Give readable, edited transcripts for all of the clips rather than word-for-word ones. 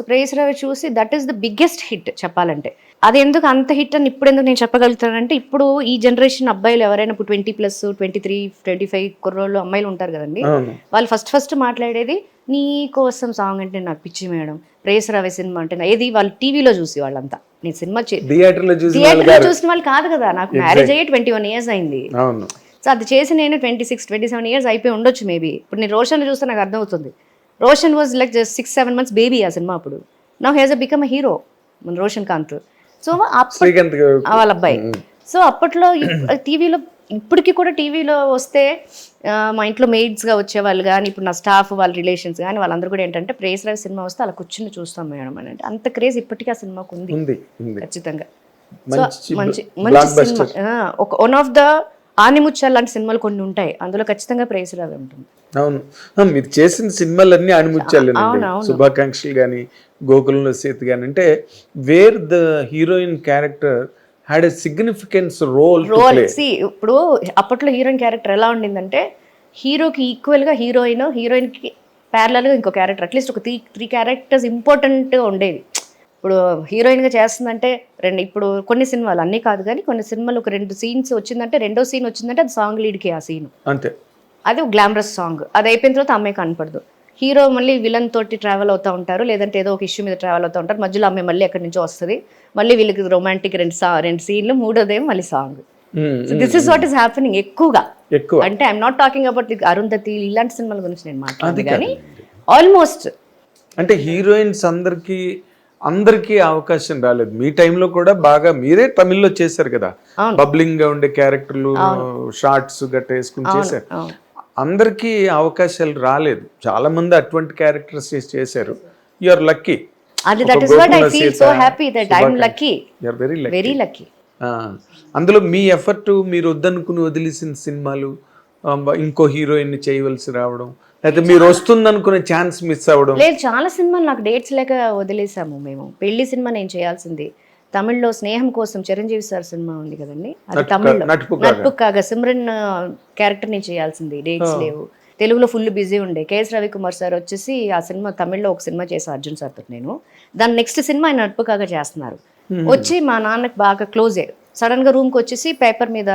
ప్రేయస్ రవి చూసి that is the biggest hit చెప్పాలంటే. అది ఎందుకు అంత హిట్ అని ఇప్పుడు ఎందుకు నేను చెప్పగలుగుతానంటే, ఇప్పుడు ఈ జనరేషన్ అబ్బాయిలు ఎవరైనా ఇప్పుడు 20+, 23, 25 కుర్రోళ్ళు అమ్మాయిలు ఉంటారు కదండి, వాళ్ళు ఫస్ట్ మాట్లాడేది నీ కోసం సాంగ్ అంటే నాకు పిచ్చి మేడం, ప్రేయస్ రవి సినిమా అంటే ఏది వాళ్ళు టీవీలో చూసి వాళ్ళంతా. నేను సినిమా థియేటర్లో చూసిన వాళ్ళు కాదు కదా. నాకు మ్యారేజ్ అయ్యి 21 years అయింది. సో అది చేసి నేను 26, 27 years అయిపోయి ఉండొచ్చు మేబీ. ఇప్పుడు నేను రోషన్ చూస్తే నాకు అర్థమవుతుంది. Roshan was like just 6-7 months baby ఆ సినిమా అప్పుడు. Now he has become a hero మన రోషన్ కాంత్. సో వాళ్ళ అబ్బాయి. సో అప్పట్లో టీవీలో, ఇప్పటికీ కూడా టీవీలో వస్తే మా ఇంట్లో మెయిడ్స్గా వచ్చేవాళ్ళు కానీ, ఇప్పుడు నా స్టాఫ్ వాళ్ళ రిలేషన్స్ కానీ వాళ్ళందరూ కూడా ఏంటంటే ప్రేయస్ రవి సినిమా వస్తే అలా కూర్చుని చూస్తాం మేడం అని. అంటే అంత క్రేజ్ ఇప్పటికీ ఆ సినిమాకు ఉంది ఖచ్చితంగా. సో మంచి సినిమా. వన్ ఆఫ్ ద ఆనిముత్యాలు లాంటి సినిమాలు కొన్ని ఉంటాయి, అందులో ఖచ్చితంగా ప్రేయస్ రవి ఉంటుంది. అవును, మీరు చేసిన సినిమాలన్నీ ఆనిముత్యాలు. శుభాకాంక్షలు కానీ, గోకులంలో సీత కానీ, అంటే where the heroine character had a significance role. ఇప్పుడు అప్పట్లో హీరోయిన్ క్యారెక్టర్ ఎలా ఉండిందంటే, హీరోకి ఈక్వల్గా హీరోయిన్కి ప్యారలల్గా ఇంకో క్యారెక్టర్, అట్లీస్ట్ ఒక 3 characters ఇంపార్టెంట్గా ఉండేది. ఇప్పుడు హీరోయిన్గా చేస్తుందంటే ఇప్పుడు కొన్ని సినిమాలు అన్నీ కాదు కానీ కొన్ని సినిమాలు ఒక 2 scenes వచ్చిందంటే, రెండో సీన్ వచ్చిందంటే అది సాంగ్ లీడ్కి ఆ సీన్ అంతే. అది ఒక గ్లామరస్ సాంగ్. అది అయిపోయిన తర్వాత అమ్మాయి కనపడదు. హీరో మళ్ళీ విలన్ తోటి ట్రావెల్ అవుతూ ఉంటారు, లేదంటే ఏదో ఒక ఇష్యూ మీద ట్రావెల్ అవుతూ ఉంటారు. మధ్యలో అమ్మాయి మళ్ళీ ఎక్కడి నుంచో వస్తుంది, మళ్ళీ వీళ్ళకి రొమాంటిక్ 2 సీన్లు, మూడోదేమో మళ్ళీ song. This is what is happening ఎక్కువగా. అంటే I'm not talking about Arundhati ఇలాంటి సినిమాల గురించి నేను మాట్లాడదు కానీ ఆల్మోస్ట్. అంటే హీరోయిన్స్ అందరికీ అవకాశం రాలేదు. మీ టైంలో కూడా బాగా మీరే తమిళ్లో చేశారు కదా, బబ్లింగ్ గా ఉండే క్యారెక్టర్లు, షార్ట్స్ గట్ట వేసుకుని చేశారు. అందరికీ అవకాశాలు రాలేదు, చాలా మంది అటువంటి క్యారెక్టర్స్ చేశారు. You are lucky. అందులో మీ ఎఫర్ట్, మీరు వద్దనుకుని వదిలేసిన సినిమాలు, ఇంకో హీరోయిన్ చేయవలసి రావడం, అయితే మీరు వస్తుందనుకునే ఛాన్స్ మిస్ అవ్వడం. లేదు, చాలా సినిమాలు నాకు డేట్స్ లేక వదిలేసాము మేము. పెళ్లి సినిమా నేను చేయాల్సింది, తమిళ్లో స్నేహం కోసం చిరంజీవి సార్ సినిమా ఉంది కదండి, అది తమిళ్లో నట్పుకాగా సిమ్రన్ క్యారెక్టర్ నేను చేయాల్సింది, డేట్స్ లేవు. తెలుగులో ఫుల్ బిజీ ఉండే. కేఎస్ రవికుమార్ సార్ వచ్చేసి ఆ సినిమా తమిళ్లో ఒక సినిమా చేశాను అర్జున్ సార్తో నేను. దాని నెక్స్ట్ సినిమా ఆయన నట్పుకాగా చేస్తున్నారు. వచ్చి మా నాన్నకి బాగా క్లోజే. సడన్ గా రూమ్కి వచ్చేసి పేపర్ మీద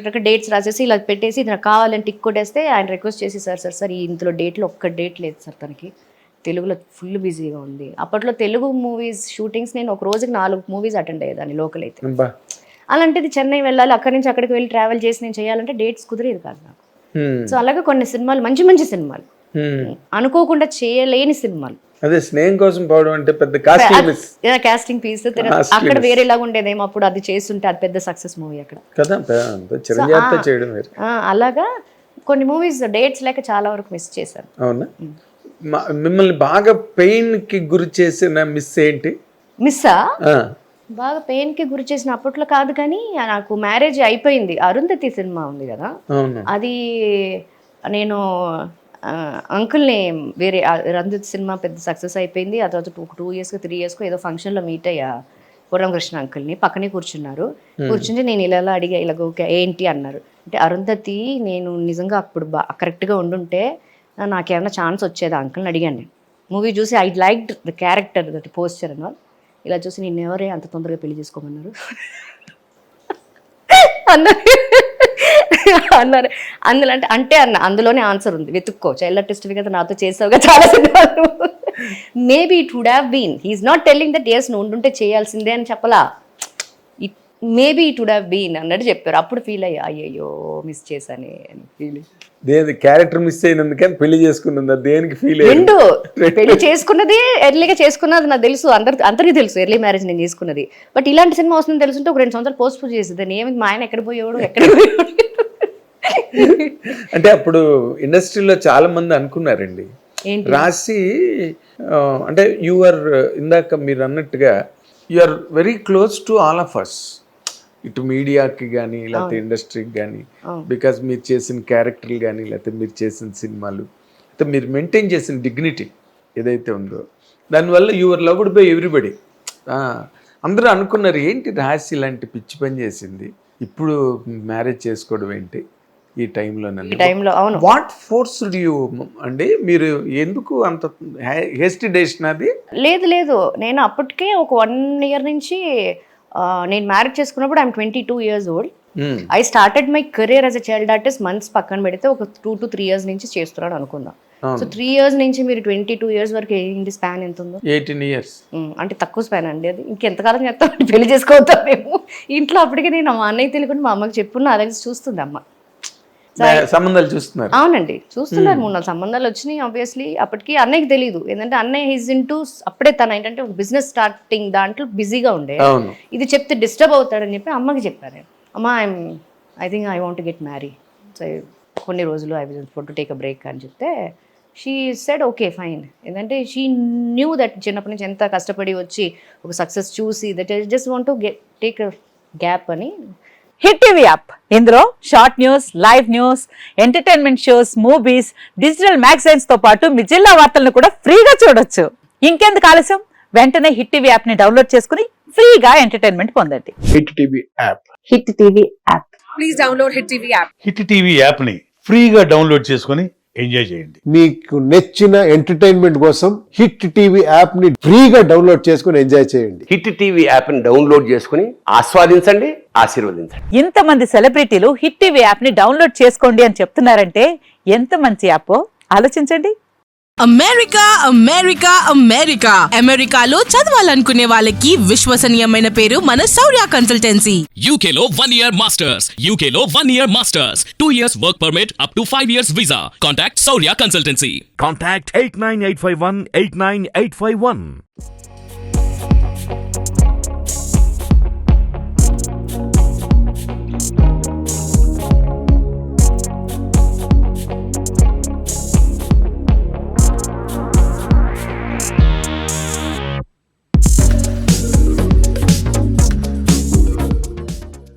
టక డేట్స్ రాసేసి ఇలా పెట్టేసి ఇది నాకు కావాలని టిక్ కొట్టేస్తే ఆయన రిక్వెస్ట్ చేసి సార్ ఇందులో డేట్లో ఒక్క డేట్ లేదు సార్, తనకి తెలుగులో ఫుల్ బిజీగా ఉంది. అప్పట్లో తెలుగు మూవీస్ షూటింగ్స్ నేను ఒక రోజుకి 4 movies అటెండ్ అయ్యేదాన్ని లోకల్ అయితే. అలాంటిది చెన్నై వెళ్ళాలి, అక్కడి నుంచి అక్కడికి వెళ్ళి ట్రావెల్ చేసి నేను చేయాలంటే డేట్స్ కుదిరేది కాదు నాకు. సో అలాగే కొన్ని సినిమాలు మంచి సినిమాలు అనుకోకుండా చేయలేని సినిమాలు. అదే స్నేహం కోసం పోవడం అంటే పెద్ద కాస్టింగ్ పీస్. అక్కడ వేరేలాగా ఉండేదేమో, అప్పుడు అది చేస్తుంటే అది పెద్ద సక్సెస్ మూవీ అక్కడ కదా. అలాగా కొన్ని మూవీస్ డేట్స్ లేక చాలా వరకు మిస్ చేశాను. అవునా? మిమ్మల్ని బాగా పెయిన్ కి గురి చేసిన ఏంటి? బాగా పెయిన్ కి గురి చేసిన అప్పట్లో కాదు కానీ, నాకు మ్యారేజ్ అయిపోయింది, అరుంధతి సినిమా ఉంది కదా, అది నేను అంకుల్ని వేరే అరుంధతి సినిమా పెద్ద సక్సెస్ అయిపోయింది. ఆ తర్వాత 2 years 3 years ఏదో ఫంక్షన్లో మీట్ అయ్యా పూర్ణకృష్ణ అంకుల్ని. పక్కనే కూర్చున్నారు. కూర్చుంటే నేను ఇలా అడిగా, ఇలా ఏంటి అన్నారు. అంటే అరుంధతి నేను నిజంగా అప్పుడు కరెక్ట్గా ఉండుంటే నాకేమైనా ఛాన్స్ వచ్చేదా అంకుల్ని అడిగాను నేను. మూవీ చూసి I liked the character, that posture అని. ఇలా చూసి నిన్ను ఎవరే అంత తొందరగా పెళ్లి చేసుకోమన్నారు అన్నారు. అందులో అంటే అందులోనే ఆన్సర్ ఉంది, వెతుక్కో, చైల్డ్ ఆర్టిస్ట్ కదా, నాతో చేసావుగా చాలా సినిమాలు. Maybe it would have been, he's not telling that as నువ్వు ఉండుంటే చేయాల్సిందే అని చెప్పలా, maybe it would have been అన్నట్టు చెప్పారు. అప్పుడు ఫీల్ అయ్యా, అయ్యయ్యో మిస్ చేశానే అని ఫీల్. క్యారెక్టర్ మిస్ అయినందుకే పెళ్లి చేసుకున్నది, దేనికి ఫీల్? పెళ్లి చేసుకున్నది ఎర్లీగా చేసుకున్నది నాకు తెలుసు, అందరికీ తెలుసు ఎర్లీ మ్యారేజ్ నేను చేసుకున్నది. బట్ ఇలాంటి సినిమా వస్తుందని తెలుసుంటే ఒక 2 సంవత్సరాలు పోస్ట్పోన్ చేసేదాన్ని. ఏమి మా ఆయన ఎక్కడ పోయేవాడు. అంటే అప్పుడు ఇండస్ట్రీలో చాలా మంది అనుకున్నారండి, రాసి అంటే యు ఆర్, ఇందాక మీరు అన్నట్టుగా you are very close to all of us, ఇటు మీడియాకి కానీ లేకపోతే ఇండస్ట్రీకి కానీ, బికాజ్ మీరు చేసిన క్యారెక్టర్లు కానీ లేకపోతే మీరు చేసిన సినిమాలు, అయితే మీరు మెయింటైన్ చేసిన డిగ్నిటీ ఏదైతే ఉందో దానివల్ల యువర్ లవ్డ్ బై ఎవ్రీబడి. అందరూ అనుకున్నారు ఏంటి రాసి ఇలాంటి పిచ్చి పని చేసింది, ఇప్పుడు మ్యారేజ్ చేసుకోవడం ఏంటి, ఈ టైంలో ఈ టైంలో అవును. వాట్ ఫోర్స్డ్ యూ అండి? మీరు ఎందుకు అంత హేస్టీ డెసిషన్ అది? లేదు నేను అప్పటికే ఒక 1 year నుంచి నేను మ్యారేజ్ చేసుకున్నప్పుడు I'm 22 years old. I started my career as a child artist. Months పక్కన పెడితే ఒక 2 to 3 years నుంచి చేస్తున్నాను అనుకుందాం. సో 3 years నుంచి మీరు 22 years వరకు ఏంటి స్పాన్ ఎంత ఉందో? 18 years. అంటే తక్కువ స్పాన్ అండి అది. ఇంకెంతకాలం చేస్తాం పెళ్లి చేసుకోవద్దాం మేము ఇంట్లో. అప్పటికే నేను మా అన్నయ్య తెలియకుండా మా అమ్మకి చెప్పున్న నా దగ్గర చూస్తుంది అమ్మ. సంబంధాలు చూస్తున్నారు? అవునండి చూస్తున్నారు. 3-4 సంబంధాలు వచ్చినాయి. ఆబ్వియస్లీ అప్పటికి అన్నయ్యకి తెలియదు. ఏంటంటే అన్నయ్య హిజ్ ఇంటూ అప్పుడే తన ఏంటంటే ఒక బిజినెస్ స్టార్టింగ్ దాంట్లో బిజీగా ఉండే. ఇది చెప్తే డిస్టర్బ్ అవుతాడని చెప్పి అమ్మకి చెప్పాను. అమ్మ I think I want get marry, so కొన్ని రోజులు I want to take a break అని చెప్తే షీ సెడ్ ఓకే ఫైన్. ఏంటంటే షీ న్యూ దట్ చిన్నప్పటి నుంచి ఎంత కష్టపడి వచ్చి ఒక సక్సెస్ చూసి that I just want to take a gap అని. హిట్ టీవీ యాప్, ఇందులో short news, live news, entertainment shows, movies, digital magazines తో పాటు మీ జిల్లా వార్తలను కూడా ఫ్రీగా చూడొచ్చు. ఇంకెందుకు ఆలస్యం, వెంటనే హిట్ టీవీ యాప్ ని డౌన్లోడ్ చేసుకుని ఫ్రీగా ఎంటర్టైన్మెంట్ పొందండి. Hit TV app. Hit TV app. Please download hit TV app. Hit TV app ని ఫ్రీగా డౌన్లోడ్ చేసుకొని ఎంజాయ్ చేయండి. మీకు నచ్చిన ఎంటర్టైన్మెంట్ కోసం హిట్ టీవీ యాప్ ని ఫ్రీగా డౌన్లోడ్ చేసుకుని ఎంజాయ్ చేయండి. హిట్ టీవీ యాప్ ని డౌన్లోడ్ చేసుకుని ఆస్వాదించండి, ఆశీర్వదించండి. ఇంతమంది సెలబ్రిటీలు హిట్ టీవీ యాప్ ని డౌన్లోడ్ చేసుకోండి అని చెప్తున్నారంటే ఎంత మంచి యాప్ ఆలోచించండి. అమెరికా అమెరికాలో చదవాలనుకునే వాళ్ళకి విశ్వసనీయమైన పేరు మన శౌర్య కన్సల్టెన్సీ. UK లో 1 year masters. UK లో 1 year masters. 2 years work permit up to 5 years visa. Contact Saurya Consultancy. Contact 89851 89851.